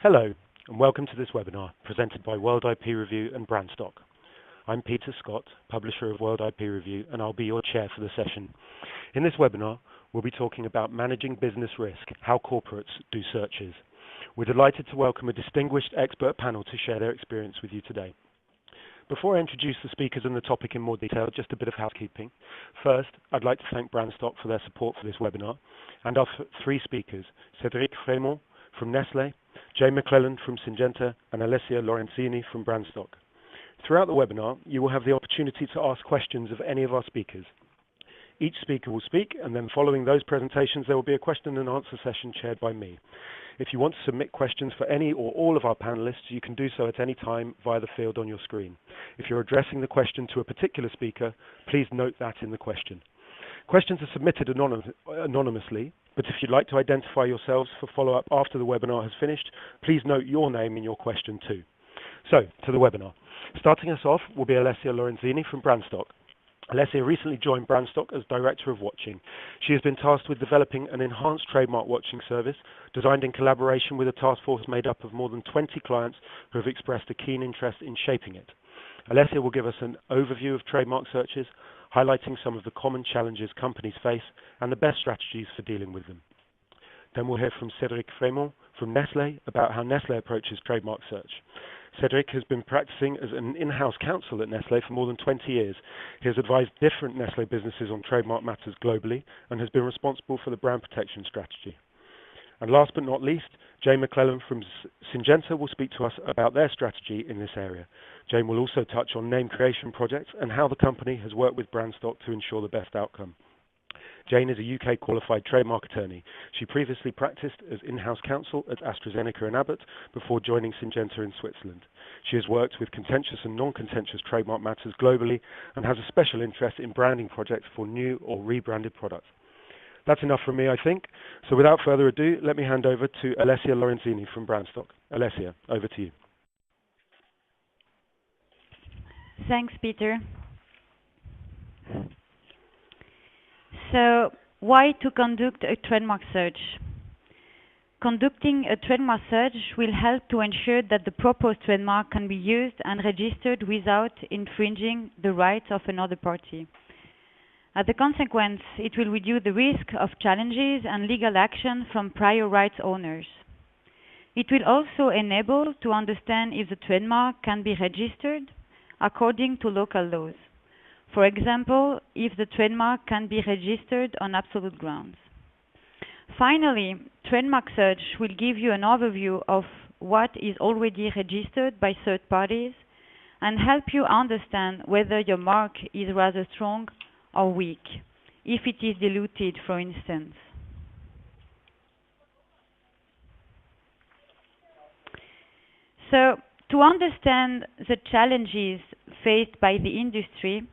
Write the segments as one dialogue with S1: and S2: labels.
S1: Hello, and welcome to this webinar presented by World IP Review and Brandstock. I'm Peter Scott, publisher of World IP Review, and I'll be your chair for the session. In this webinar, we'll be talking about managing business risk, how corporates do searches. We're delighted to welcome a distinguished expert panel to share their experience with you today. Before I introduce the speakers and the topic in more detail, just a bit of housekeeping. First, I'd like to thank Brandstock for their support for this webinar, and our three speakers, Cedric Freymond from Nestlé, Jayne McClelland from Syngenta, and Alessia Lorenzini from Brandstock. Throughout the webinar, you will have the opportunity to ask questions of any of our speakers. Each speaker will speak, and then following those presentations, there will be a question and answer session chaired by me. If you want to submit questions for any or all of our panelists, you can do so at any time via the field on your screen. If you're addressing the question to a particular speaker, please note that in the question. Questions are submitted anonymously, but if you'd like to identify yourselves for follow-up after the webinar has finished, please note your name in your question too. So, to the webinar. Starting us off will be Alessia Lorenzini from Brandstock. Alessia recently joined Brandstock as Director of Watching. She has been tasked with developing an enhanced trademark watching service, designed in collaboration with a task force made up of more than 20 clients who have expressed a keen interest in shaping it. Alessia will give us an overview of trademark searches, highlighting some of the common challenges companies face and the best strategies for dealing with them. Then we'll hear from Cedric Freymond from Nestlé about how Nestlé approaches trademark search. Cedric has been practicing as an in-house counsel at Nestlé for more than 20 years. He has advised different Nestlé businesses on trademark matters globally and has been responsible for the brand protection strategy. And last but not least, Jayne McClelland from Syngenta will speak to us about their strategy in this area. Jayne will also touch on name creation projects and how the company has worked with Brandstock to ensure the best outcome. Jayne is a UK qualified trademark attorney. She previously practiced as in-house counsel at AstraZeneca and Abbott before joining Syngenta in Switzerland. She has worked with contentious and non-contentious trademark matters globally and has a special interest in branding projects for new or rebranded products. That's enough from me, I think. So without further ado, let me hand over to Alessia Lorenzini from Brandstock. Alessia, over to you.
S2: Thanks, Peter. So, why to conduct a trademark search? Conducting a trademark search will help to ensure that the proposed trademark can be used and registered without infringing the rights of another party. As a consequence, it will reduce the risk of challenges and legal action from prior rights owners. It will also enable to understand if the trademark can be registered according to local laws. For example, if the trademark can be registered on absolute grounds. Finally, trademark search will give you an overview of what is already registered by third parties and help you understand whether your mark is rather strong or weak, if it is diluted, for instance. So, to understand the challenges faced by the industry,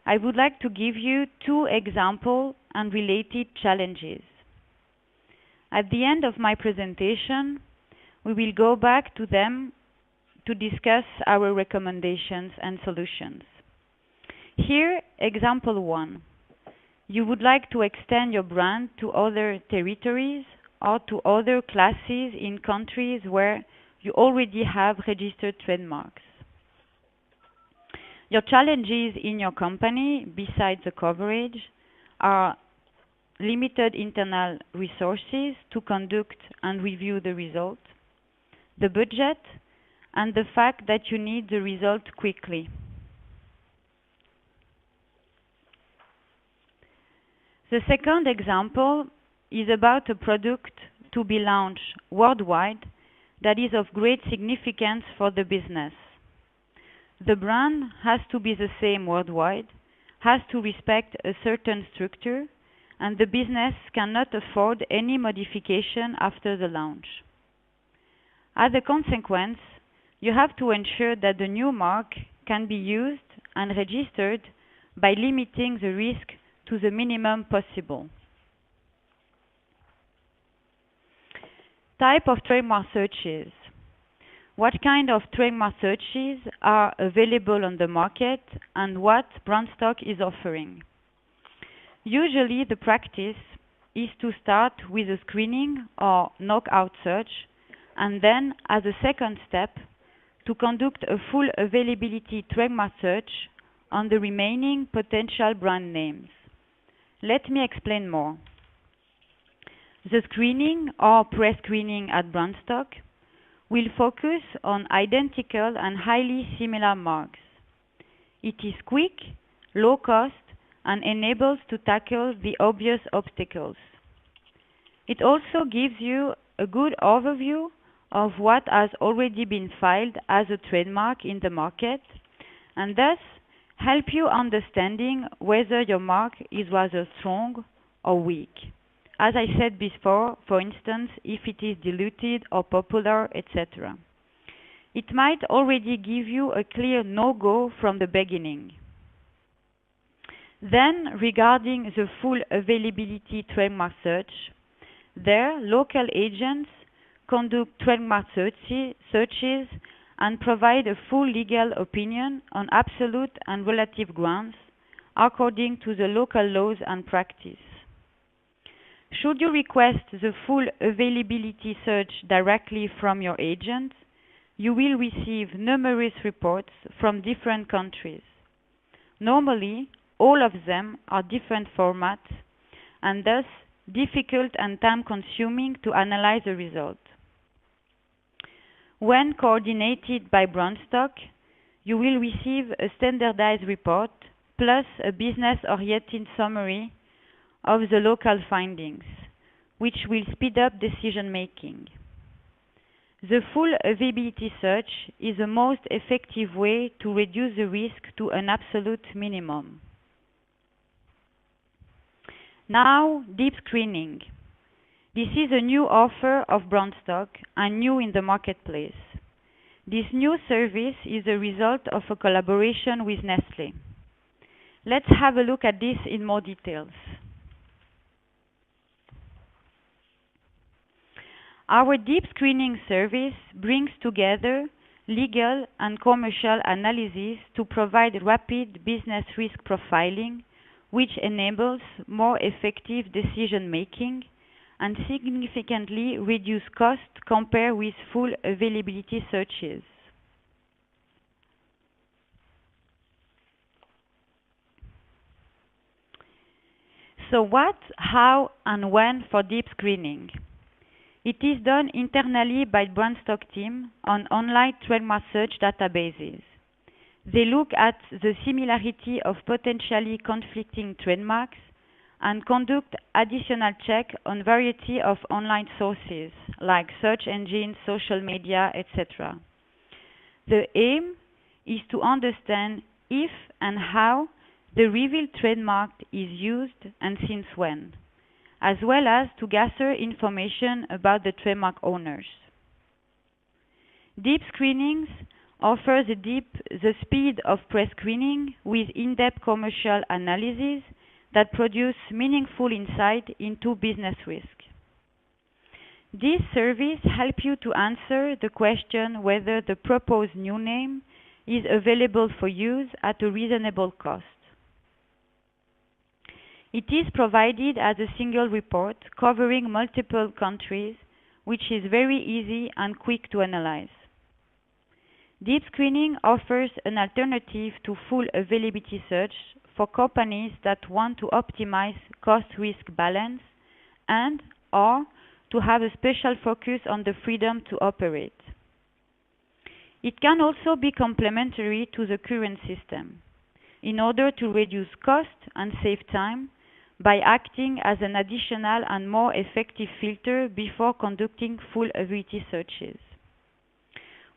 S2: I would like to give you two examples and related challenges. At the end of my presentation, we will go back to them to discuss our recommendations and solutions. Here, example one. You would like to extend your brand to other territories or to other classes in countries where you already have registered trademarks. Your challenges in your company, besides the coverage, are limited internal resources to conduct and review the result, the budget, and the fact that you need the result quickly. The second example is about a product to be launched worldwide that is of great significance for the business. The brand has to be the same worldwide, has to respect a certain structure, and the business cannot afford any modification after the launch. As a consequence, you have to ensure that the new mark can be used and registered by limiting the risk to the minimum possible. Type of trademark searches. What kind of trademark searches are available on the market and what Brandstock is offering? Usually the practice is to start with a screening or knockout search and then, as a second step, to conduct a full availability trademark search on the remaining potential brand names. Let me explain more. The screening or pre-screening at Brandstock will focus on identical and highly similar marks. It is quick, low cost, and enables to tackle the obvious obstacles. It also gives you a good overview of what has already been filed as a trademark in the market, and thus help you understanding whether your mark is rather strong or weak. As I said before, for instance, if it is diluted or popular, etc. It might already give you a clear no-go from the beginning. Then, regarding the full availability trademark search, there, local agents conduct trademark searches and provide a full legal opinion on absolute and relative grounds according to the local laws and practice. Should you request the full availability search directly from your agent, you will receive numerous reports from different countries. Normally, all of them are different formats and thus difficult and time-consuming to analyze the result. When coordinated by Brandstock, you will receive a standardized report plus a business-oriented summary of the local findings, which will speed up decision-making. The full availability search is the most effective way to reduce the risk to an absolute minimum. Now, deep screening. This is a new offer of Brandstock and new in the marketplace. This new service is a result of a collaboration with Nestlé. Let's have a look at this in more details. Our deep screening service brings together legal and commercial analysis to provide rapid business risk profiling, which enables more effective decision-making and significantly reduce cost compared with full availability searches. So what, how, and when for deep screening? It is done internally by Brandstock team on online trademark search databases. They look at the similarity of potentially conflicting trademarks and conduct additional check on variety of online sources like search engines, social media, etc. The aim is to understand if and how the revealed trademark is used and since when, as well as to gather information about the trademark owners. Deep screenings offer the speed of pre-screening with in-depth commercial analysis that produce meaningful insight into business risk. This service helps you to answer the question whether the proposed new name is available for use at a reasonable cost. It is provided as a single report covering multiple countries, which is very easy and quick to analyze. Deep screening offers an alternative to full availability search for companies that want to optimize cost-risk balance and or to have a special focus on the freedom to operate. It can also be complementary to the current system in order to reduce cost and save time by acting as an additional and more effective filter before conducting full availability searches.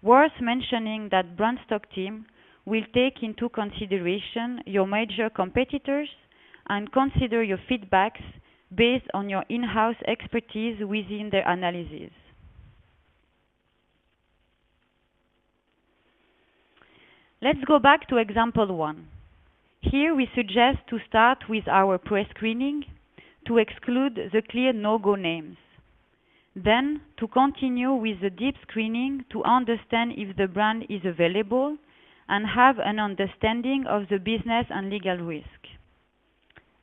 S2: Worth mentioning that Brandstock team will take into consideration your major competitors and consider your feedbacks based on your in-house expertise within their analysis. Let's go back to example 1. Here we suggest to start with our pre-screening to exclude the clear no-go names. Then to continue with the deep screening to understand if the brand is available and have an understanding of the business and legal risk.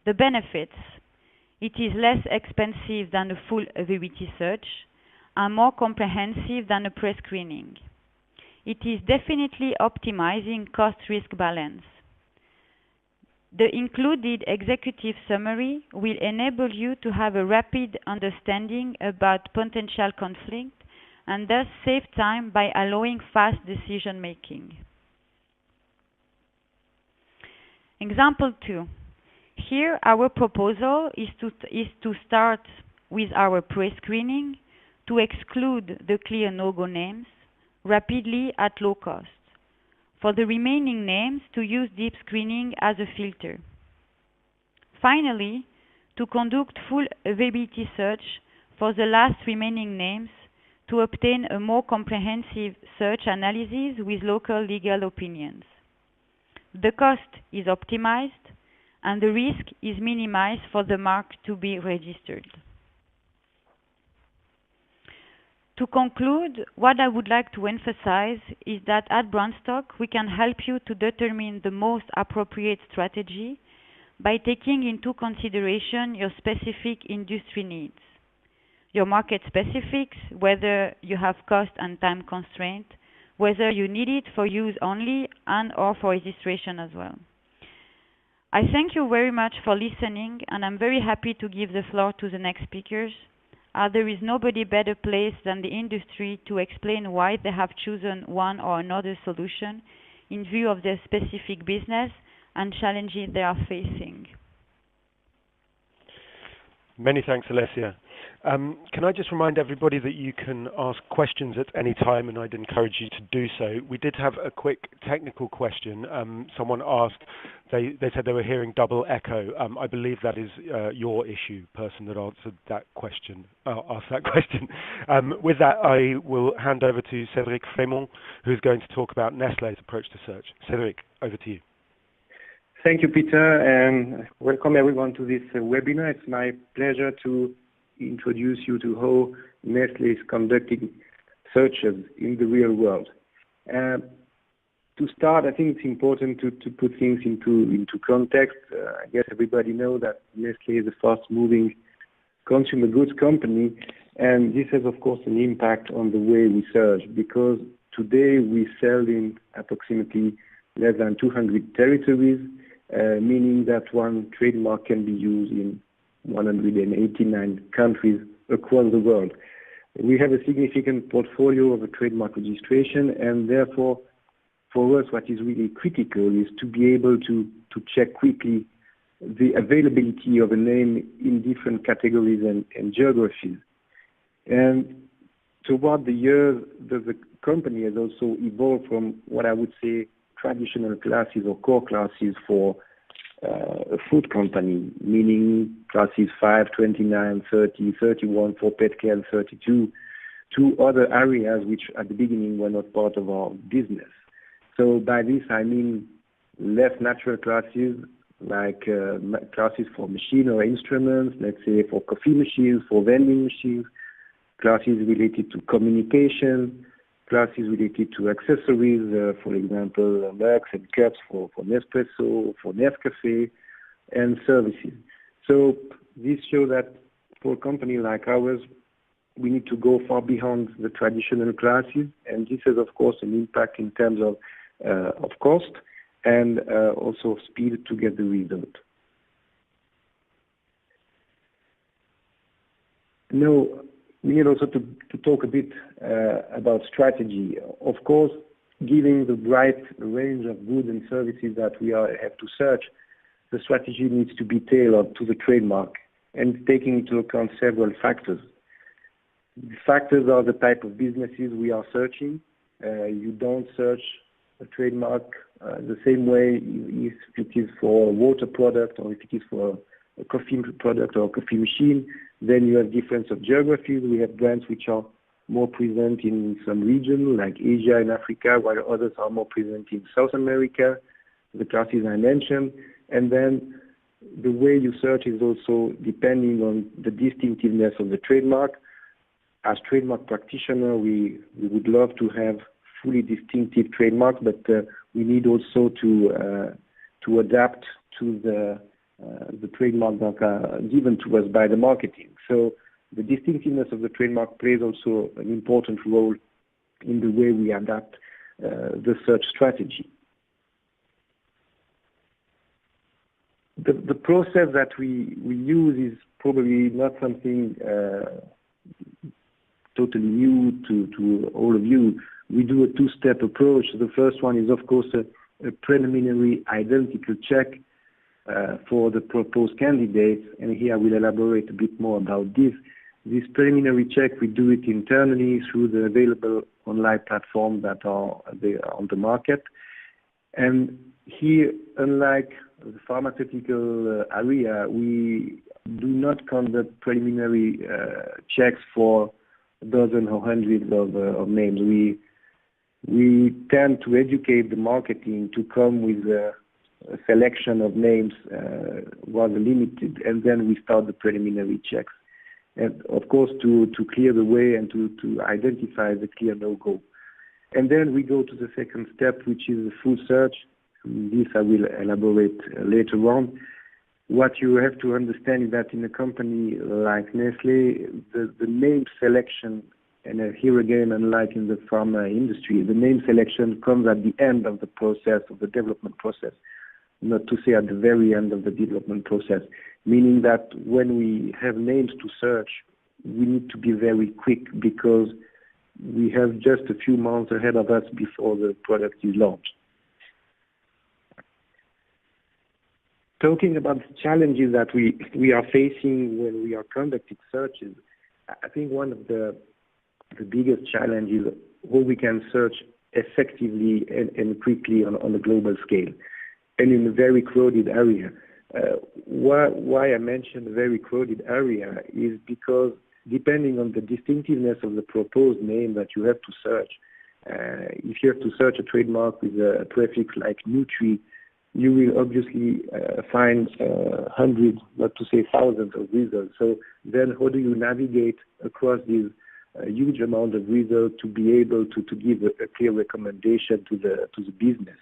S2: The benefits: it is less expensive than a full availability search and more comprehensive than a pre-screening. It is definitely optimizing cost-risk balance. The included executive summary will enable you to have a rapid understanding about potential conflict and thus save time by allowing fast decision making. Example 2. Here our proposal is to start with our pre-screening to exclude the clear no-go names rapidly at low cost. For the remaining names to use deep screening as a filter. Finally, to conduct full availability search for the last remaining names to obtain a more comprehensive search analysis with local legal opinions. The cost is optimized and the risk is minimized for the mark to be registered. To conclude, what I would like to emphasize is that at Brandstock, we can help you to determine the most appropriate strategy by taking into consideration your specific industry needs, your market specifics, whether you have cost and time constraint, whether you need it for use only and or for registration as well. I thank you very much for listening, and I'm very happy to give the floor to the next speakers. There is nobody better placed than the industry to explain why they have chosen one or another solution in view of their specific business and challenges they are facing.
S1: Many thanks, Alessia. Can I just remind everybody that you can ask questions at any time, and I'd encourage you to do so. We did have a quick technical question. Someone asked, they said they were hearing double echo. I believe that is your issue, person that answered that question, asked that question. With that, I will hand over to Cedric Freymond, who's going to talk about Nestlé's approach to search. Cedric, over to you.
S3: Thank you, Peter, and welcome everyone to this webinar. It's my pleasure to introduce you to how Nestlé is conducting searches in the real world. To start, I think it's important to put things into context. I guess everybody knows that Nestlé is a fast-moving consumer goods company, and this has, of course, an impact on the way we search, because today we sell in approximately less than 200 territories, meaning that one trademark can be used in 189 countries across the world. We have a significant portfolio of a trademark registration, and therefore, for us, what is really critical is to be able to check quickly the availability of a name in different categories and geographies. And throughout the years, the company has also evolved from what I would say traditional classes or core classes for a food company, meaning classes 5, 29, 30, 31 for pet care, and 32, to other areas which at the beginning were not part of our business. So by this I mean less natural classes, like classes for machine or instruments, let's say for coffee machines, for vending machines, classes related to communication, classes related to accessories, for example, mugs and cups for Nespresso, for Nescafé, and services. So this shows that for a company like ours, we need to go far beyond the traditional classes, and this has, of course, an impact in terms of cost and also speed to get the result. Now, we need also to talk a bit about strategy. Of course, given the right range of goods and services that we have to search, the strategy needs to be tailored to the trademark and taking into account several factors. The factors are the type of businesses we are searching. You don't search a trademark the same way if it is for a water product or if it is for a coffee product or a coffee machine. Then you have difference of geographies. We have brands which are more present in some region like Asia and Africa, while others are more present in South America, the classes I mentioned. And then the way you search is also depending on the distinctiveness of the trademark. As trademark practitioner, we would love to have fully distinctive trademarks, but we need also to adapt to the trademark that are given to us by the marketing. So the distinctiveness of the trademark plays also an important role in the way we adapt the search strategy. The process that we use is probably not something totally new to all of you. We do a two-step approach. The first one is, of course, a preliminary identical check for the proposed candidates, and here I will elaborate a bit more about this. This preliminary check, we do it internally through the available online platforms that are on the market. And here, unlike the pharmaceutical area, we do not conduct preliminary checks for a dozen or hundreds of names. We tend to educate the marketing to come with a selection of names rather limited, and then we start the preliminary checks. And of course, to clear the way and to identify the clear no-go. And then we go to the second step, which is the full search. This I will elaborate later on. What you have to understand is that in a company like Nestlé, the name selection, and here again, unlike in the pharma industry, the name selection comes at the end of the process, of the development process, not to say at the very end of the development process, meaning that when we have names to search, we need to be very quick because we have just a few months ahead of us before the product is launched. Talking about the challenges that we are facing when we are conducting searches, I think one of the biggest challenges is how we can search effectively and quickly on a global scale and in a very crowded area. Why I mentioned a very crowded area is because depending on the distinctiveness of the proposed name that you have to search, if you have to search a trademark with a prefix like Nutri, you will obviously find hundreds, not to say thousands of results. So then how do you navigate across this huge amount of results to be able to give a clear recommendation to the business?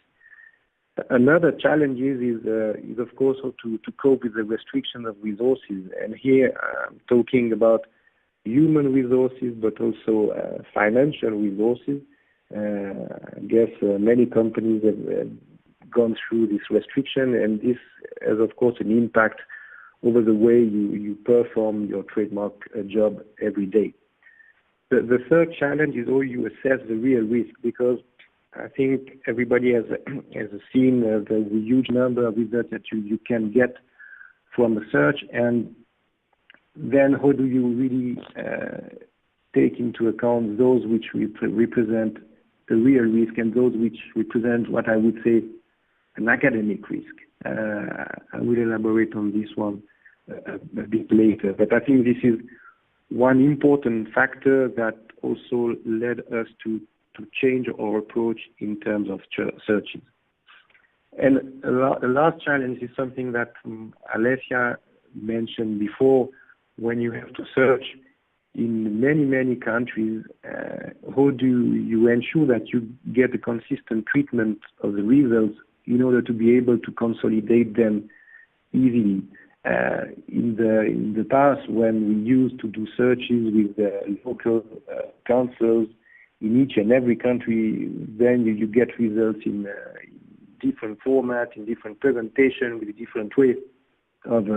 S3: Another challenge is of course how to cope with the restriction of resources. And here I'm talking about human resources, but also financial resources. I guess many companies have gone through this restriction, and this has of course an impact over the way you perform your trademark job every day. The third challenge is how you assess the real risk, because I think everybody has seen the huge number of results that you can get from a search, and then how do you really take into account those which represent the real risk and those which represent what I would say an academic risk. I will elaborate on this one a bit later, but I think this is one important factor that also led us to change our approach in terms of searches. And a last challenge is something that Alessia mentioned before. When you have to search in many countries, how do you ensure that you get a consistent treatment of the results in order to be able to consolidate them easily? In the past, when we used to do searches with the local councils in each and every country, then you get results in different format, in different presentation, with a different way of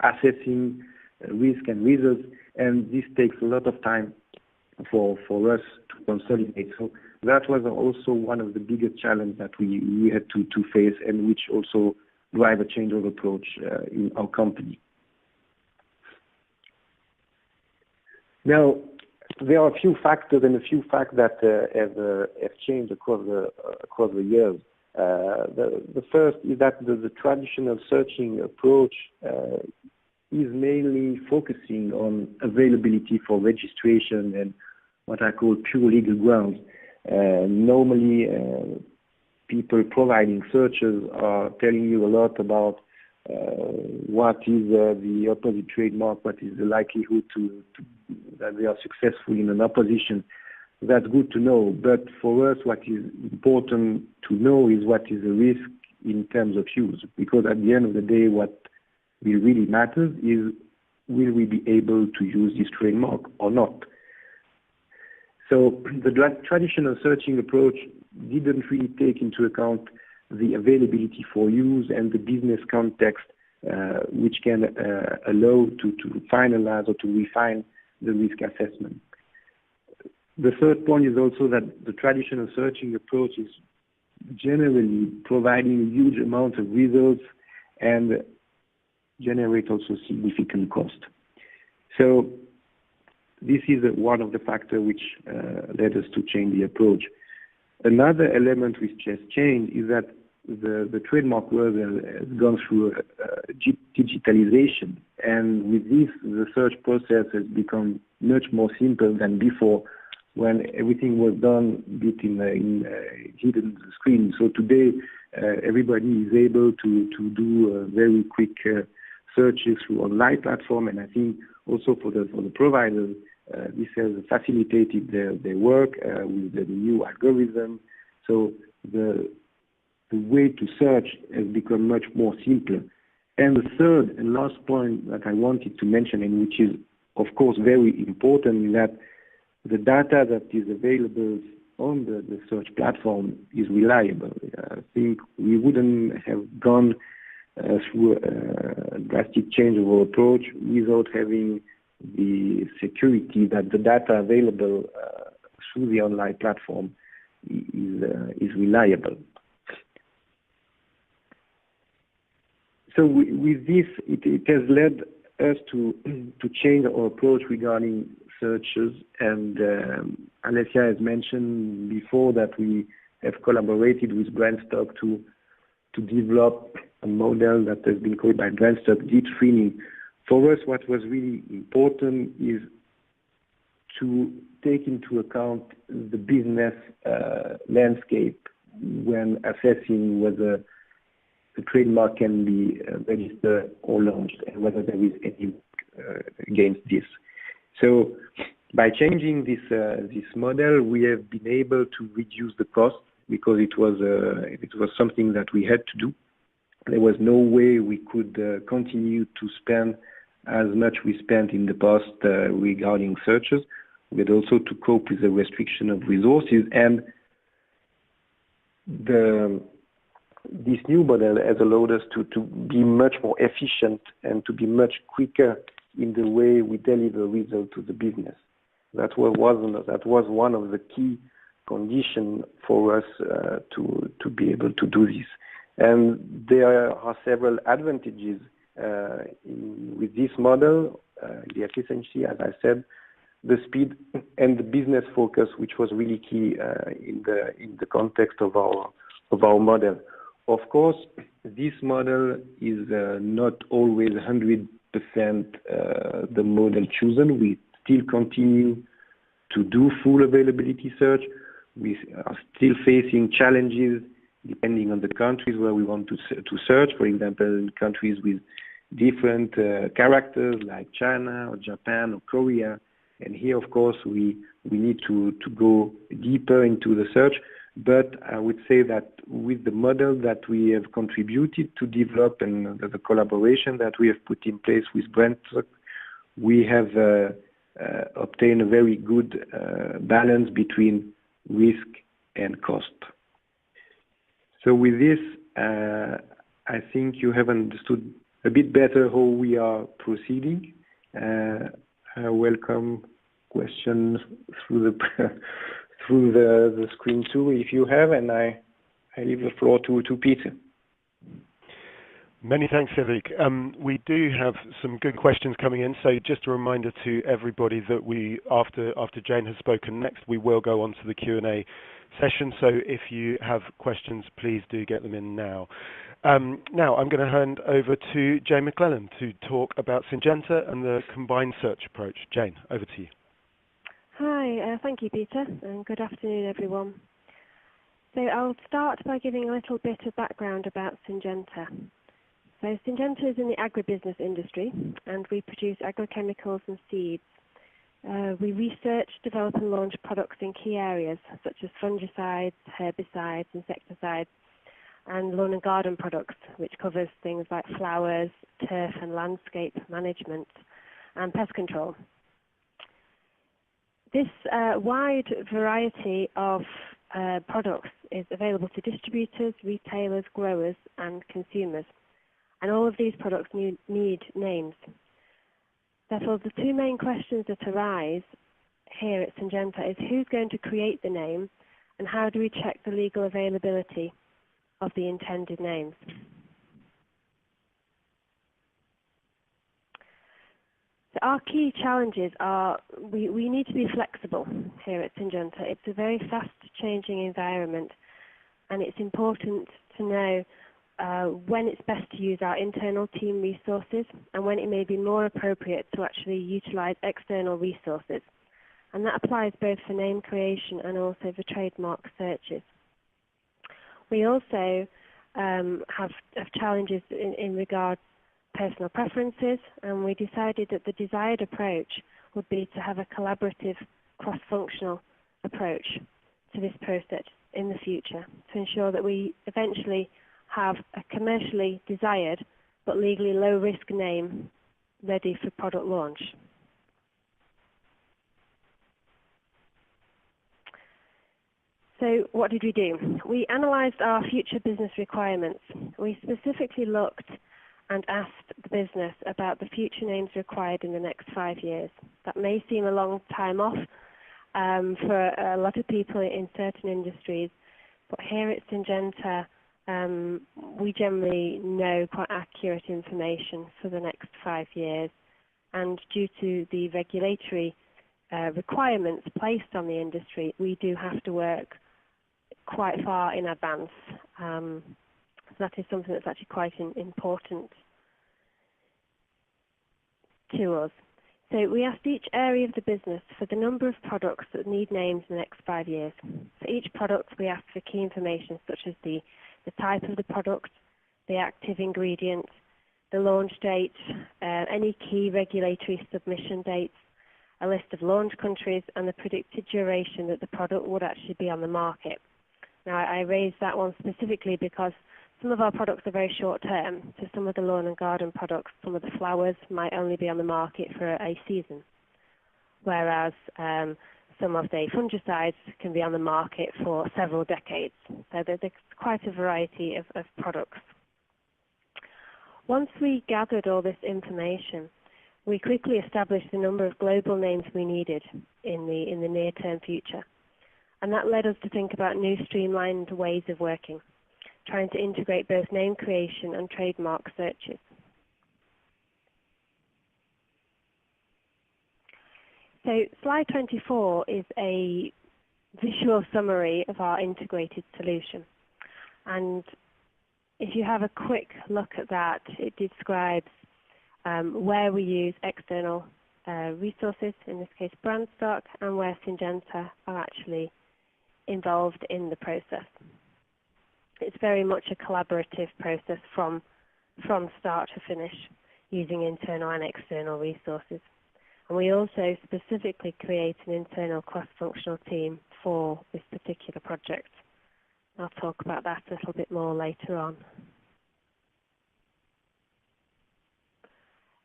S3: assessing risk and results, and this takes a lot of time for us to consolidate. So that was also one of the biggest challenges that we had to face, and which also drive a change of approach in our company. Now, there are a few factors and a few facts that have changed across the years. The first is that the traditional searching approach is mainly focusing on availability for registration and what I call pure legal grounds. Normally, people providing searches are telling you a lot about what is the opposite trademark, what is the likelihood that they are successful in an opposition. That's good to know, but for us what is important to know is what is the risk in terms of use, because at the end of the day what really matters is will we be able to use this trademark or not? So the traditional searching approach didn't really take into account the availability for use and the business context, which can allow to finalize or to refine the risk assessment. The third point is also that the traditional searching approach is generally providing a huge amount of results and generate also significant cost. So this is one of the factors which led us to change the approach. Another element which has changed is that the trademark world has gone through digitalization, and with this, the search process has become much more simple than before, when everything was done in hidden screen. So today, everybody is able to do very quick searches through online platform, and I think also for the providers, this has facilitated their work with the new algorithm. So the way to search has become much more simpler. And the third and last point that I wanted to mention, and which is of course very important, is that the data that is available on the search platform is reliable. I think we wouldn't have gone through a drastic change of our approach without having the security that the data available through the online platform is reliable. So with this, it has led us to change our approach regarding searches, and Alessia has mentioned before that we have collaborated with Brandstock to develop a model that has been called by Brandstock deep screening. For us, what was really important is to take into account the business landscape when assessing whether the trademark can be registered or launched, and whether there is any against this. So by changing this model, we have been able to reduce the cost, because it was something that we had to do. There was no way we could continue to spend as much we spent in the past regarding searches. We had also to cope with the restriction of resources, and this new model has allowed us to be much more efficient and to be much quicker in the way we deliver results to the business. That was one of the key conditions for us to be able to do this. And there are several advantages with this model: the efficiency, as I said, the speed, and the business focus, which was really key in the context of our model. Of course, this model is not always 100% the model chosen. We still continue to do full availability search. We are still facing challenges depending on the countries where we want to search. For example, in countries with different characters like China or Japan or Korea. And here, of course, we need to go deeper into the search. But I would say that with the model that we have contributed to develop and the collaboration that we have put in place with Brandstock, we have obtained a very good balance between risk and cost. So with this, I think you have understood a bit better how we are proceeding. I welcome questions through the screen too, if you have, and I leave the floor to Peter.
S1: Many thanks, Cedric. We do have some good questions coming in, so just a reminder to everybody that after Jayne has spoken next, we will go on to the Q&A session. So if you have questions, please do get them in now. Now I'm going to hand over to Jayne McClelland to talk about Syngenta and the combined search approach. Jayne, over to you.
S4: Hi, thank you, Peter, and good afternoon, everyone. So I'll start by giving a little bit of background about Syngenta. So Syngenta is in the agribusiness industry, and we produce agrochemicals and seeds. We research, develop and launch products in key areas such as fungicides, herbicides, insecticides, and lawn and garden products, which covers things like flowers, turf and landscape management. and pest control. This wide variety of products is available to distributors, retailers, growers, and consumers. And all of these products need names. Therefore, the two main questions that arise here at Syngenta is who's going to create the name, and how do we check the legal availability of the intended names? So our key challenges are we need to be flexible here at Syngenta. It's a very fast-changing environment, and it's important to know when it's best to use our internal team resources and when it may be more appropriate to actually utilize external resources. And that applies both for name creation and also for trademark searches. We also have challenges in regard to personal preferences, and we decided that the desired approach would be to have a collaborative, cross-functional approach to this process in the future to ensure that we eventually have a commercially desired but legally low-risk name ready for product launch. So what did we do? We analysed our future business requirements. We specifically looked and asked the business about the future names required in the next 5 years. That may seem a long time off for a lot of people in certain industries, but here at Syngenta, we generally know quite accurate information for the next 5 years. And due to the regulatory requirements placed on the industry, we do have to work quite far in advance. So that is something that's actually quite important to us. So we asked each area of the business for the number of products that need names in the next 5 years. For each product, we asked for key information such as the type of the product, the active ingredient, the launch date, any key regulatory submission dates, a list of launch countries, and the predicted duration that the product would actually be on the market. Now, I raised that one specifically because some of our products are very short term. So some of the lawn and garden products, some of the flowers might only be on the market for a season, whereas some of the fungicides can be on the market for several decades. So there's quite a variety of products. Once we gathered all this information, we quickly established the number of global names we needed in the near-term future. And that led us to think about new streamlined ways of working, trying to integrate both name creation and trademark searches. So slide 24 is a visual summary of our integrated solution. And if you have a quick look at that, it describes where we use external resources, in this case Brandstock, and where Syngenta are actually involved in the process. It's very much a collaborative process from start to finish, using internal and external resources. And we also specifically create an internal cross-functional team for this particular project. I'll talk about that a little bit more later on.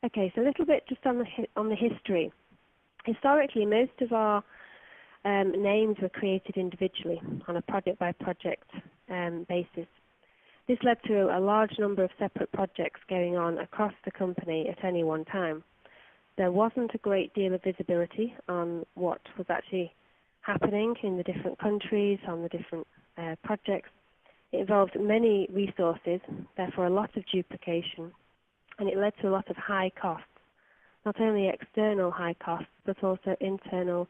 S4: Okay, so a little bit just on the history. Historically, most of our names were created individually on a project-by-project basis. This led to a large number of separate projects going on across the company at any one time. There wasn't a great deal of visibility on what was actually happening in the different countries, on the different projects. It involved many resources, therefore a lot of duplication, and it led to a lot of high costs, not only external high costs, but also internal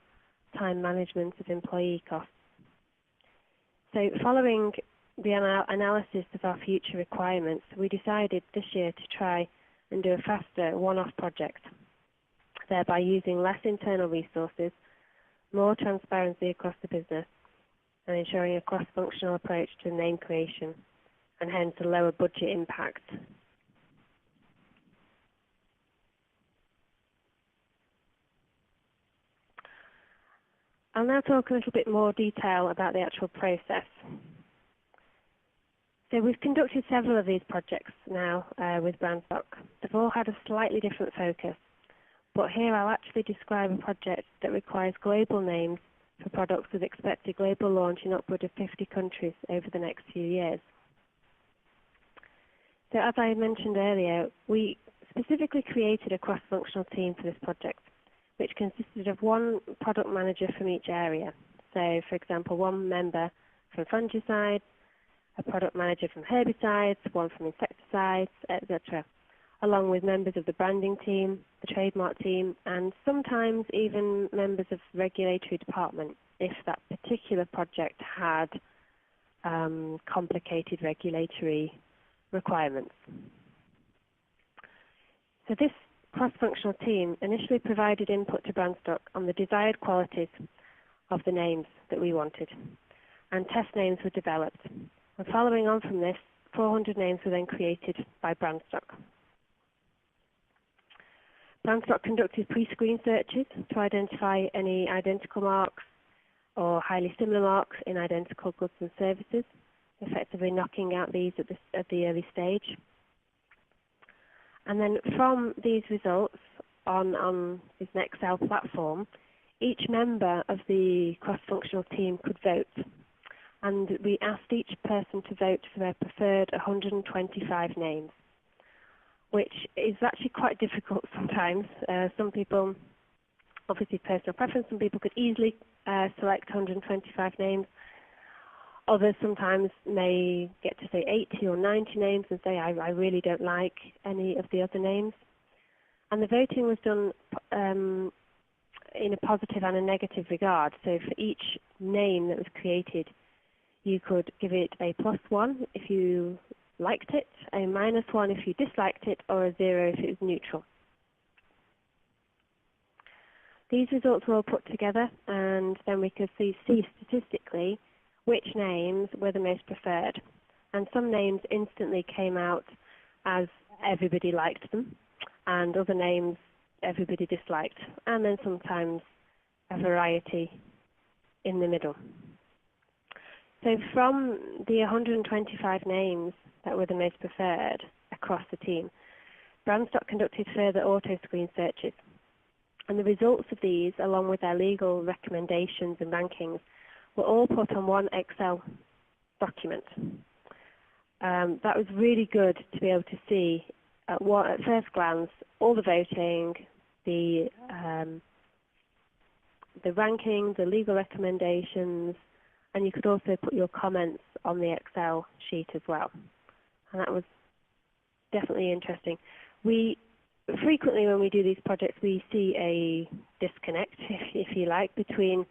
S4: time management of employee costs. So following the analysis of our future requirements, we decided this year to try and do a faster one-off project, thereby using less internal resources, more transparency across the business, and ensuring a cross-functional approach to name creation, and hence a lower budget impact. I'll now talk a little bit more detail about the actual process. So we've conducted several of these projects now with Brandstock. They've all had a slightly different focus. but here I'll actually describe a project that requires global names for products with expected global launch in upward of 50 countries over the next few years. So as I mentioned earlier, we specifically created a cross-functional team for this project, which consisted of one product manager from each area. So, for example, one member from fungicides, a product manager from herbicides, one from insecticides, etc., along with members of the branding team, the trademark team, and sometimes even members of the regulatory department if that particular project had complicated regulatory requirements. So this cross-functional team initially provided input to Brandstock on the desired qualities of the names that we wanted, and test names were developed. And following on from this, 400 names were then created by Brandstock. Brandstock conducted pre-screen searches to identify any identical marks or highly similar marks in identical goods and services, effectively knocking out these at the early stage. And then from these results on this Excel platform, each member of the cross-functional team could vote. And we asked each person to vote for their preferred 125 names, which is actually quite difficult sometimes. Some people, obviously personal preference, some people could easily select 125 names. Others sometimes may get to say 80 or 90 names and say, I really don't like any of the other names. And the voting was done in a positive and a negative regard. So for each name that was created, you could give it a +1 if you liked it, a -1 if you disliked it, or a 0 if it was neutral. These results were all put together, and then we could see statistically which names were the most preferred. And some names instantly came out as everybody liked them, and other names everybody disliked, and then sometimes a variety in the middle. So from the 125 names that were the most preferred across the team, Brandstock conducted further auto-screen searches. And the results of these, along with their legal recommendations and rankings, were all put on one Excel document. That was really good to be able to see at first glance all the voting, the ranking, the legal recommendations, and you could also put your comments on the Excel sheet as well. And that was definitely interesting. We frequently, when we do these projects, we see a disconnect, if you like, between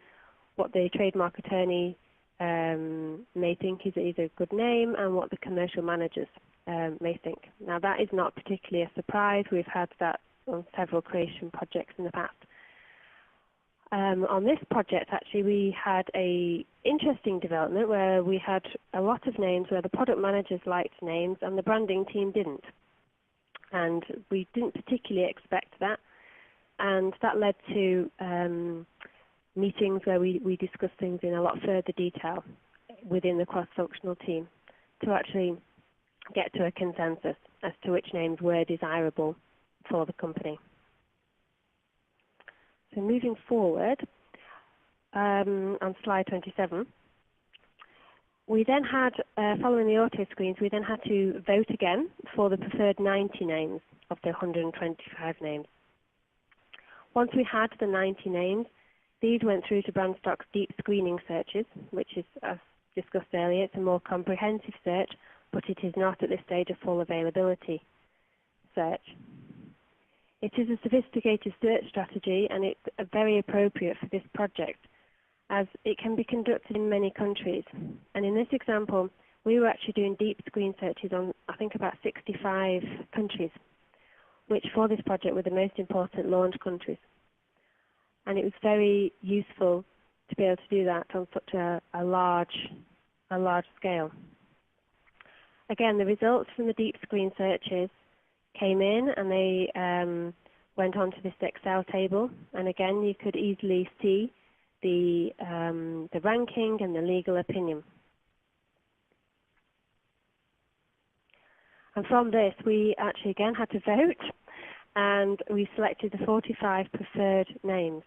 S4: what the trademark attorney may think is a good name and what the commercial managers may think. Now, that is not particularly a surprise. We've had that on several creation projects in the past. On this project, actually, we had an interesting development where we had a lot of names where the product managers liked names and the branding team didn't. And we didn't particularly expect that. And that led to meetings where we discussed things in a lot further detail within the cross-functional team to actually get to a consensus as to which names were desirable for the company. So moving forward, on slide 27, we then had, following the auto screens, we then had to vote again for the preferred 90 names of the 125 names. Once we had the 90 names, these went through to Brandstock's deep screening searches, which is, as discussed earlier, it's a more comprehensive search, but it is not at this stage a full availability search. It is a sophisticated search strategy, and it's very appropriate for this project, as it can be conducted in many countries. And in this example, we were actually doing deep screen searches on, I think, about 65 countries, which for this project were the most important launch countries. And it was very useful to be able to do that on such a large scale. Again, the results from the deep screen searches came in, and they went onto this Excel table. And again, you could easily see the ranking and the legal opinion. And from this, we actually again had to vote. and we selected the 45 preferred names.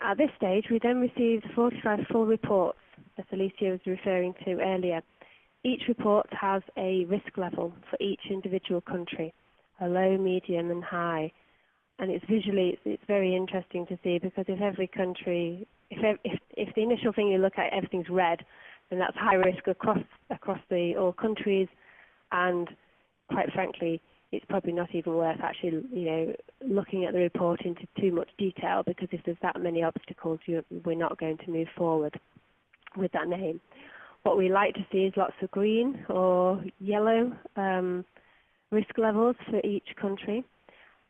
S4: At this stage, we then received 45 full reports, as Alessia was referring to earlier. Each report has a risk level for each individual country, a low, medium, and high. And it's visually, it's very interesting to see, because if every country, if the initial thing you look at, everything's red, then that's high risk across all countries, and quite frankly, it's probably not even worth actually, looking at the report into too much detail, because if there's that many obstacles, we're not going to move forward with that name. What we like to see is lots of green or yellow risk levels for each country,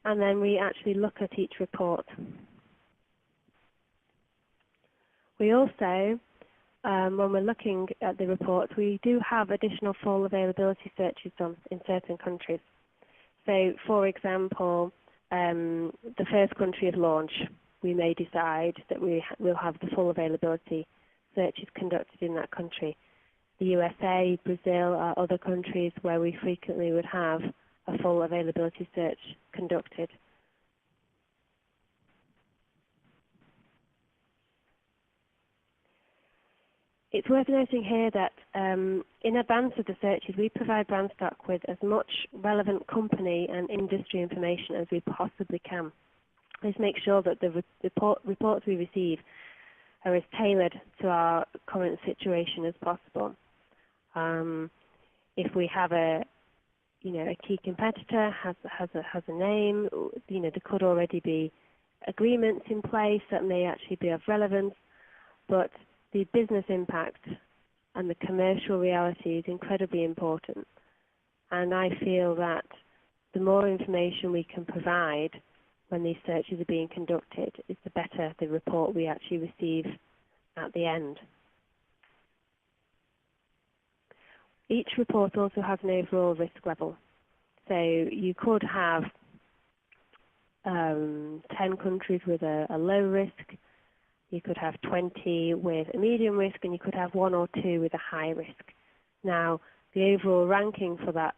S4: and then we actually look at each report. We also, when we're looking at the reports, we do have additional full availability searches done in certain countries. So, for example, the first country of launch, we may decide that we'll have the full availability searches conducted in that country. The USA, Brazil are other countries where we frequently would have a full availability search conducted. It's worth noting here that in advance of the searches, we provide Brandstock with as much relevant company and industry information as we possibly can. Let's make sure that the reports we receive are as tailored to our current situation as possible. If we have a key competitor has a name, there could already be agreements in place that may actually be of relevance, but the business impact and the commercial reality is incredibly important. And I feel that the more information we can provide when these searches are being conducted, is the better the report we actually receive at the end. Each report also has an overall risk level. So you could have 10 countries with a low risk, you could have 20 with a medium risk, and you could have 1 or 2 with a high risk. Now, the overall ranking for that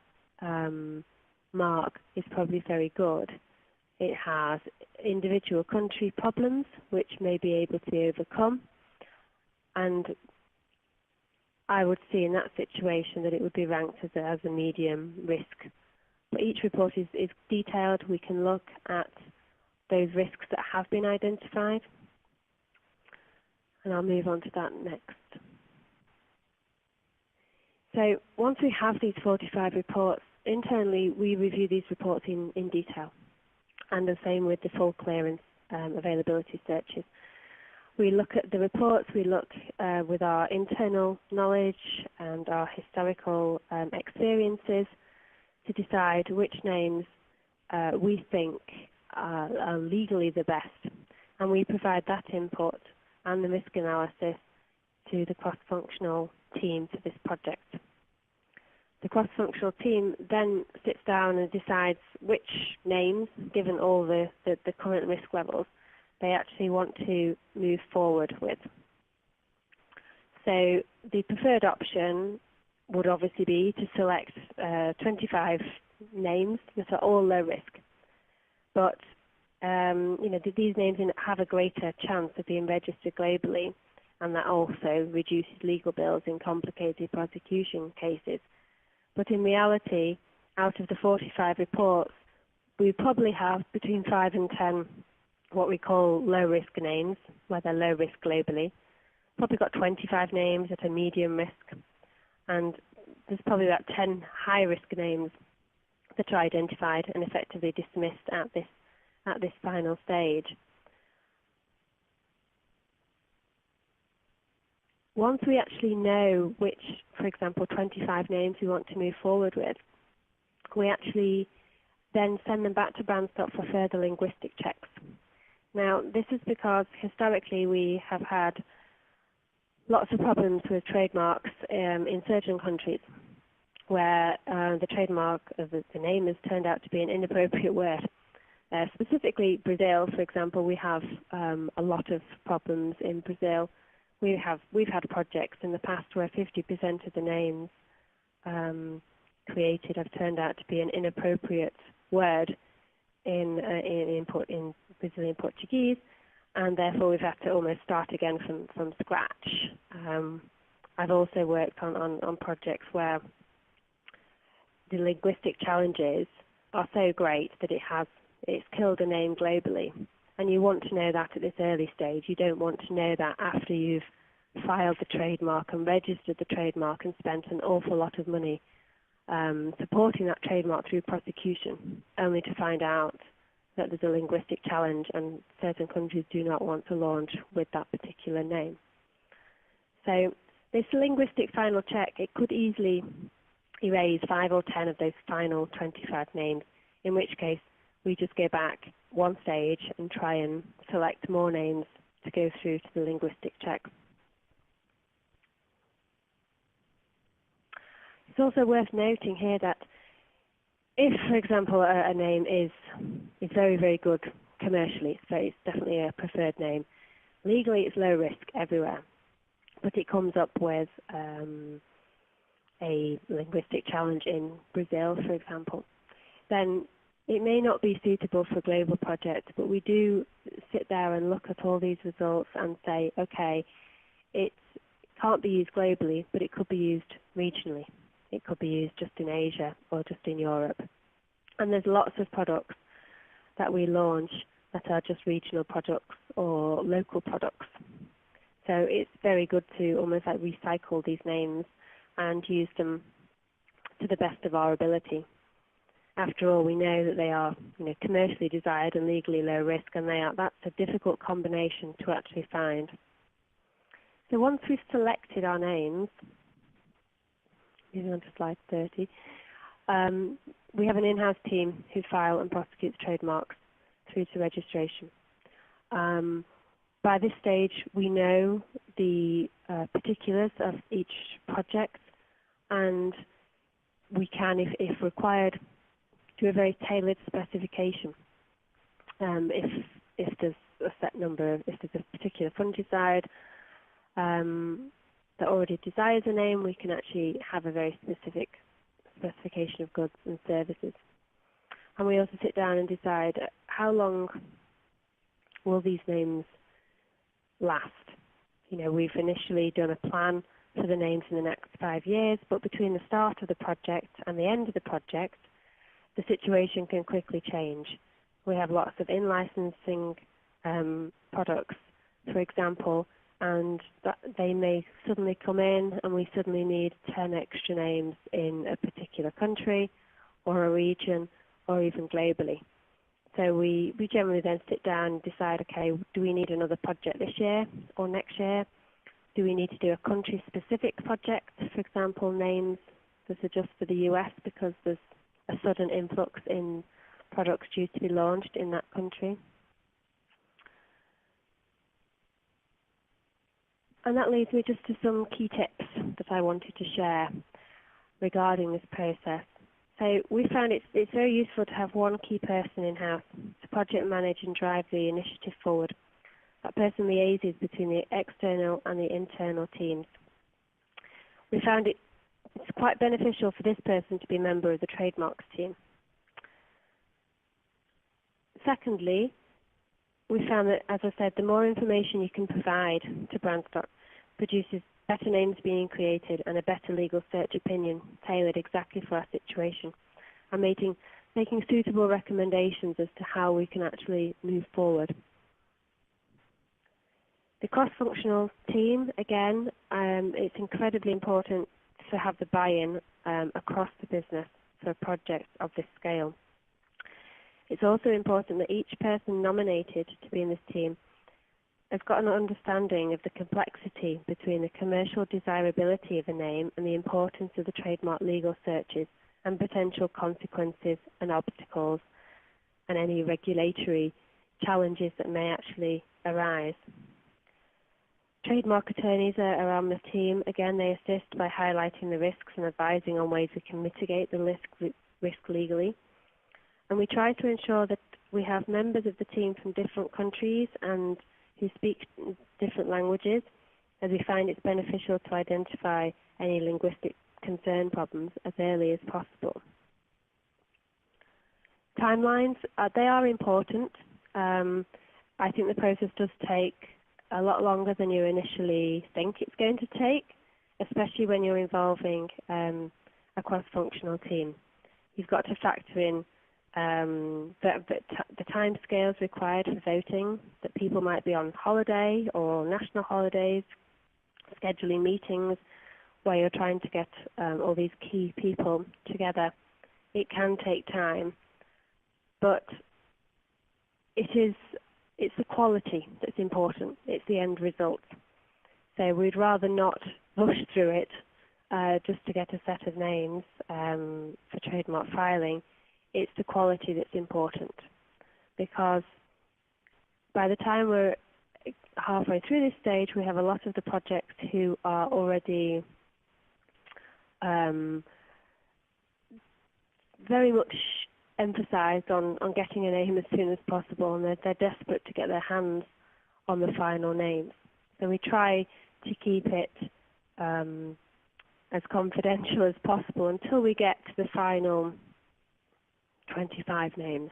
S4: mark is probably very good. It has individual country problems which may be able to be overcome, and I would see in that situation that it would be ranked as a medium risk. But each report is detailed. We can look at those risks that have been identified, and I'll move on to that next. So once we have these 45 reports, internally we review these reports in detail, and the same with the full clearance availability searches. We look at the reports, we look with our internal knowledge and our historical experiences to decide which names we think are legally the best, and we provide that input and the risk analysis to the cross-functional team for this project. The cross-functional team then sits down and decides which names, given all the current risk levels, they actually want to move forward with. So the preferred option would obviously be to select 25 names that are all low risk. But these names have a greater chance of being registered globally, and that also reduces legal bills in complicated prosecution cases. But in reality, out of the 45 reports, we probably have between 5 and 10 what we call low-risk names, where they're low risk globally. Probably got 25 names at a medium risk, and there's probably about 10 high-risk names that are identified and effectively dismissed at this final stage. Once we actually know which, for example, 25 names we want to move forward with, we actually then send them back to Brandstock for further linguistic checks. Now, this is because historically we have had lots of problems with trademarks in certain countries where the trademark of the name has turned out to be an inappropriate word. Specifically Brazil, for example, we have a lot of problems in Brazil. We've had projects in the past where 50% of the names created have turned out to be an inappropriate word in Brazilian Portuguese, and therefore we've had to almost start again from scratch. I've also worked on projects where the linguistic challenges are so great that it's killed a name globally. And you want to know that at this early stage. You don't want to know that after you've filed the trademark and registered the trademark and spent an awful lot of money supporting that trademark through prosecution, only to find out that there's a linguistic challenge and certain countries do not want to launch with that particular name. So this linguistic final check, it could easily erase 5 or 10 of those final 25 names, in which case we just go back one stage and try and select more names to go through to the linguistic check. It's also worth noting here that if, for example, a name is very, very good commercially, so it's definitely a preferred name, legally it's low risk everywhere, but it comes up with a linguistic challenge in Brazil, for example, then it may not be suitable for global projects, but we do sit there and look at all these results and say, okay, it can't be used globally, but it could be used regionally. It could be used just in Asia or just in Europe. And there's lots of products that we launch that are just regional products or local products. So it's very good to almost like recycle these names and use them to the best of our ability. After all, we know that they are, commercially desired and legally low risk, and that's a difficult combination to actually find. So once we've selected our names, moving on to slide 30, we have an in-house team who file and prosecutes trademarks through to registration. By this stage, we know the particulars of each project, and we can, if required, do a very tailored specification. If there's a set number, if there's a particular fungicide that already desires a name, we can actually have a very specific specification of goods and services. And we also sit down and decide how long will these names last. We've initially done a plan for the names in the next 5 years, but between the start of the project and the end of the project, the situation can quickly change. We have lots of in-licensing products, for example, and they may suddenly come in and we suddenly need 10 extra names in a particular country or a region or even globally. So we generally then sit down and decide, okay, do we need another project this year or next year? Do we need to do a country-specific project, for example, names that are just for the US because there's a sudden influx in products due to be launched in that country? And that leads me just to some key tips that I wanted to share regarding this process. So we found it's very useful to have one key person in-house to project manage and drive the initiative forward. That person liaises between the external and the internal teams. We found it's quite beneficial for this person to be a member of the trademarks team. Secondly, we found that, as I said, the more information you can provide to Brandstock produces better names being created and a better legal search opinion tailored exactly for our situation, and making suitable recommendations as to how we can actually move forward. The cross-functional team, again, it's incredibly important to have the buy-in across the business for a project of this scale. It's also important that each person nominated to be in this team has got an understanding of the complexity between the commercial desirability of a name and the importance of the trademark legal searches and potential consequences and obstacles and any regulatory challenges that may actually arise. Trademark attorneys are on the team. Again, they assist by highlighting the risks and advising on ways we can mitigate the risk legally. And we try to ensure that we have members of the team from different countries and who speak different languages, as we find it's beneficial to identify any linguistic concern problems as early as possible. Timelines, they are important. I think the process does take a lot longer than you initially think it's going to take, especially when you're involving a cross-functional team. You've got to factor in the time scales required for voting, that people might be on holiday or national holidays, scheduling meetings where you're trying to get all these key people together. It can take time, but it's the quality that's important. It's the end result. So we'd rather not rush through it just to get a set of names for trademark filing. It's the quality that's important, because by the time we're halfway through this stage, we have a lot of the projects who are already very much emphasised on getting a name as soon as possible, and they're desperate to get their hands on the final names. So we try to keep it as confidential as possible until we get to the final 25 names.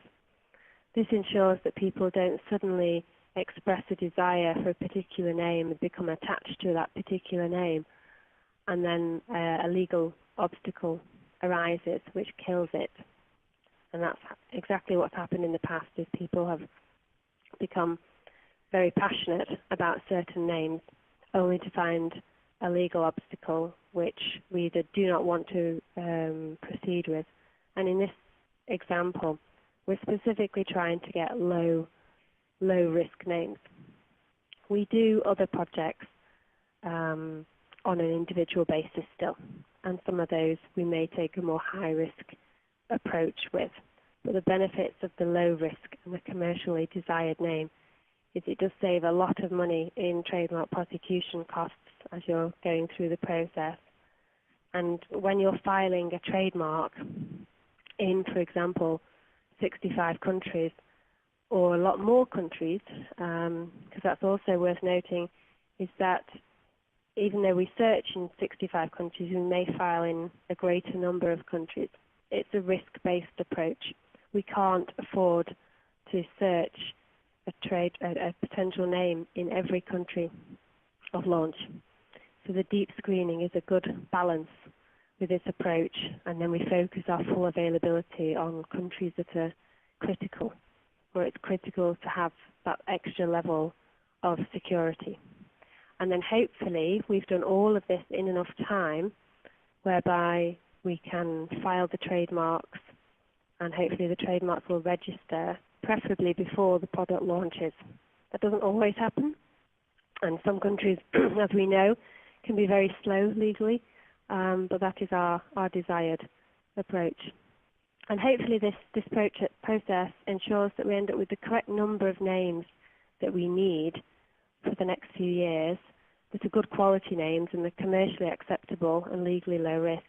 S4: This ensures that people don't suddenly express a desire for a particular name and become attached to that particular name, and then a legal obstacle arises which kills it. And that's exactly what's happened in the past, is people have become very passionate about certain names only to find a legal obstacle which we either do not want to proceed with. And in this example, we're specifically trying to get low risk names. We do other projects on an individual basis still, and some of those we may take a more high risk approach with. But the benefits of the low risk and the commercially desired name is it does save a lot of money in trademark prosecution costs as you're going through the process. And when you're filing a trademark in, for example, 65 countries or a lot more countries, because that's also worth noting, is that even though we search in 65 countries, we may file in a greater number of countries. It's a risk-based approach. We can't afford to search a potential name in every country of launch. So the deep screening is a good balance with this approach, and then we focus our full availability on countries that are critical, where it's critical to have that extra level of security. And then hopefully we've done all of this in enough time whereby we can file the trademarks, and hopefully the trademarks will register, preferably before the product launches. That doesn't always happen, and some countries, as we know, can be very slow legally, but that is our desired approach. And hopefully this process ensures that we end up with the correct number of names that we need for the next few years, that are good quality names and they're commercially acceptable and legally low risk.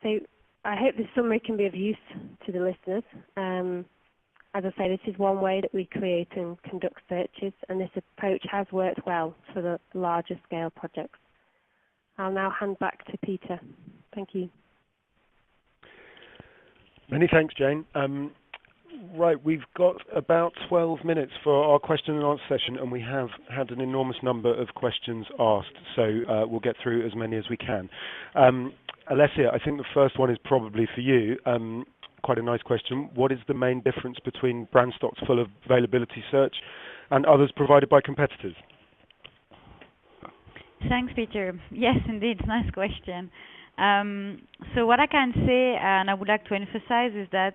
S4: So I hope this summary can be of use to the listeners. As I say, this is one way that we create and conduct searches, and this approach has worked well for the larger scale projects. I'll now hand back to Peter. Thank you.
S1: Many thanks, Jayne. Right, we've got about 12 minutes for our question and answer session, and we have had an enormous number of questions asked, so we'll get through as many as we can. Alessia, I think the first one is probably for you. Quite a nice question. What is the main difference between Brandstock's full availability search and others provided by competitors?
S2: Thanks, Peter. Yes, indeed, nice question. So what I can say, and I would like to emphasize, is that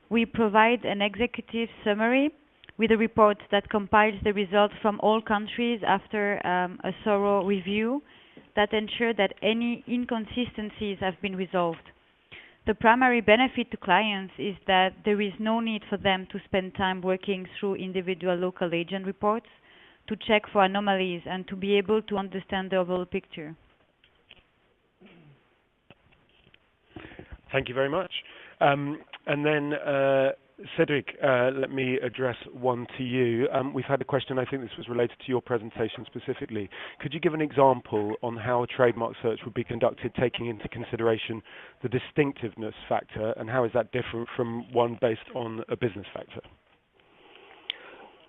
S2: we provide an executive summary with a report that compiles the results from all countries after a thorough review that ensure that any inconsistencies have been resolved. The primary benefit to clients is that there is no need for them to spend time working through individual local agent reports to check for anomalies and to be able to understand the overall picture.
S1: Thank you very much. And then Cedric, let me address one to you. We've had a question, I think this was related to your presentation specifically. Could you give an example on how a trademark search would be conducted, taking into consideration the distinctiveness factor, and how is that different from one based on a business factor?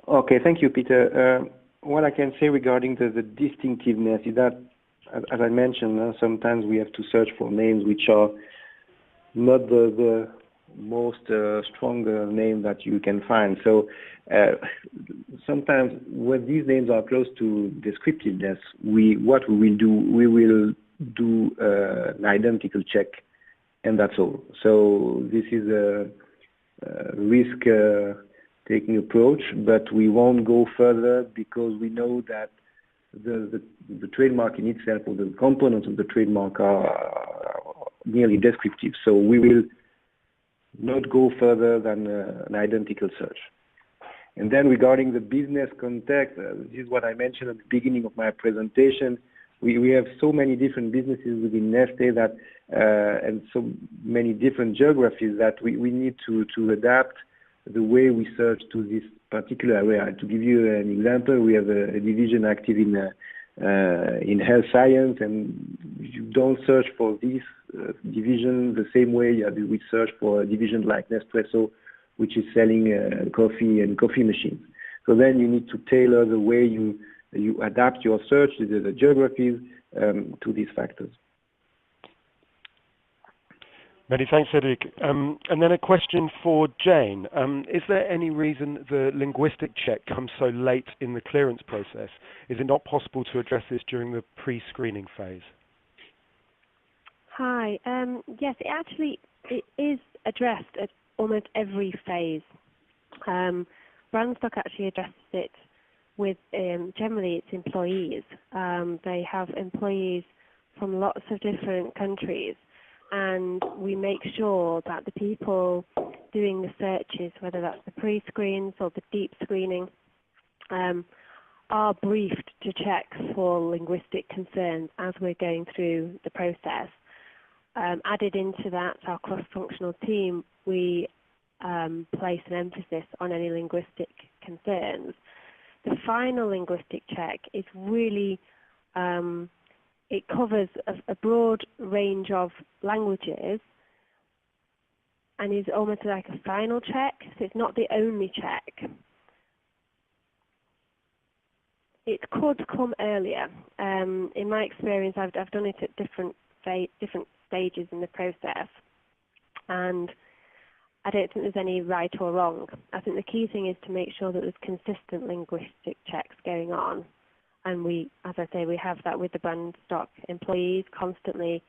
S3: Okay, thank you, Peter. What I can say regarding the distinctiveness is that, as I mentioned, sometimes we have to search for names which are not the most strong name that you can find. So sometimes when these names are close to descriptiveness, we will do an identical check, and that's all. So this is a risk taking approach, but we won't go further because we know that the trademark in itself, or the components of the trademark, are nearly descriptive. So we will not go further than an identical search. And then regarding the business context, this is what I mentioned at the beginning of my presentation. We have so many different businesses within Nestlé that, and so many different geographies that we need to adapt the way we search to this particular area. To give you an example, we have a division active in health science, and you don't search for this division the same way we search for a division like Nespresso, which is selling coffee and coffee machines. So then you need to tailor the way you adapt your search to the geographies to these factors.
S1: Many thanks, Cedric. And then a question for Jayne. Is there any reason the linguistic check comes so late in the clearance process? Is it not possible to address this during the pre-screening phase?
S4: Hi. Yes, it is addressed at almost every phase. Brandstock actually addresses it with generally its employees. They have employees from lots of different countries, and we make sure that the people doing the searches, whether that's the pre-screens or the deep screening, are briefed to check for linguistic concerns as we're going through the process. Added into that, our cross-functional team, we place an emphasis on any linguistic concerns. The final linguistic check is really, it covers a broad range of languages and is almost like a final check, so it's not the only check. It could come earlier. In my experience, I've done it at different stages in the process, and I don't think there's any right or wrong. I think the key thing is to make sure that there's consistent linguistic checks going on, and we, as I say, we have that with the Brandstock employees constantly.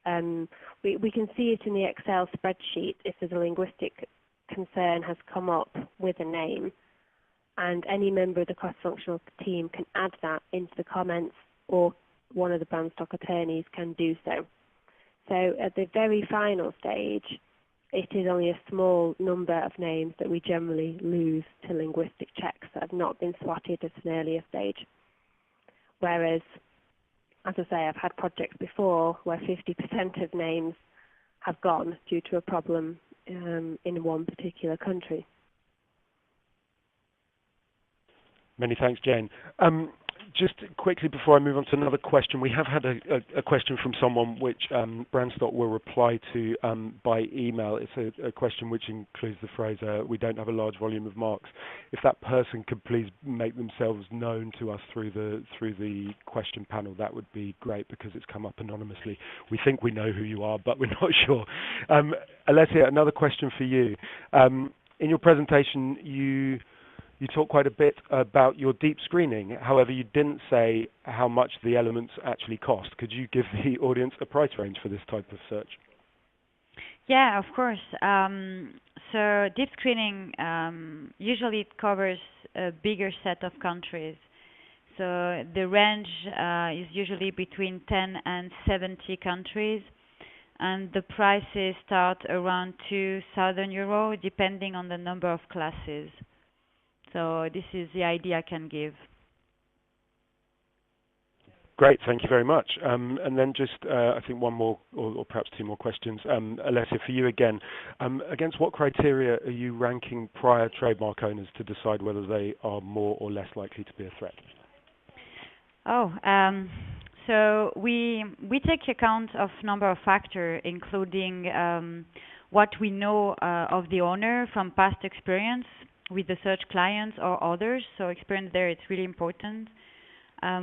S4: We can see it in the Excel spreadsheet if there's a linguistic concern has come up with a name, and any member of the cross-functional team can add that into the comments, or one of the Brandstock attorneys can do so. So at the very final stage, it is only a small number of names that we generally lose to linguistic checks that have not been spotted at an earlier stage. Whereas, as I say, I've had projects before where 50% of names have gone due to a problem in one particular country.
S1: Many thanks, Jayne. Just quickly before I move on to another question, we have had a question from someone which Brandstock will reply to by email. It's a question which includes the phrase, we don't have a large volume of marks. If that person could please make themselves known to us through the question panel, that would be great, because it's come up anonymously. We think we know who you are, but we're not sure. Alessia, another question for you. In your presentation, you talk quite a bit about your deep screening. However, you didn't say how much the elements actually cost. Could you give the audience a price range for this type of search?
S2: Yeah, of course. So deep screening, usually it covers a bigger set of countries. So the range is usually between 10 and 70 countries. And the prices start around €2,000, depending on the number of classes. So this is the idea I can give.
S1: Great, thank you very much. And then just, I think one more, or perhaps two more questions. Alessia, for you again, against what criteria are you ranking prior trademark owners to decide whether they are more or less likely to be a threat?
S2: So we take account of number of factors, including what we know of the owner from past experience with the search clients or others. So experience there, it's really important.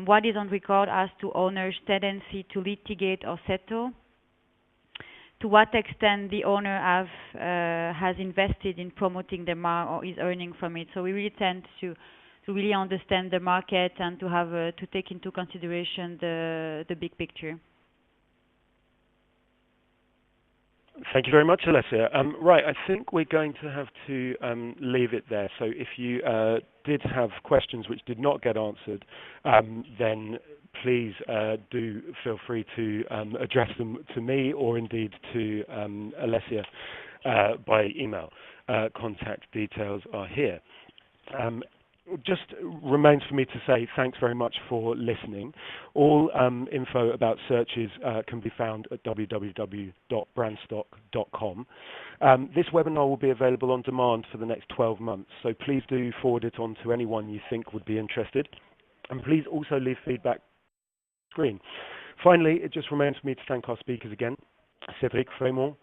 S2: What is on record as to owner's tendency to litigate or settle. To what extent the owner has invested in promoting the mark or is earning from it. So we really tend to really understand the market and to have to take into consideration the big picture.
S1: Thank you very much, Alessia. Right, I think we're going to have to leave it there. So if you did have questions which did not get answered, then please do feel free to address them to me or indeed to Alessia by email. Contact details are here. Just remains for me to say thanks very much for listening. All info about searches can be found at www.brandstock.com. This webinar will be available on demand for the next 12 months, so please do forward it on to anyone you think would be interested. And please also leave feedback on the screen. Finally, it just remains for me to thank our speakers again, Cedric, Freymond,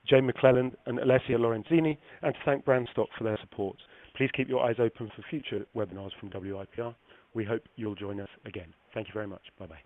S1: Jayne McClelland and Alessia Lorenzini, and to thank Brandstock for their support. Please keep your eyes open for future webinars from WIPR. We hope you'll join us again. Thank you very much. Bye-bye.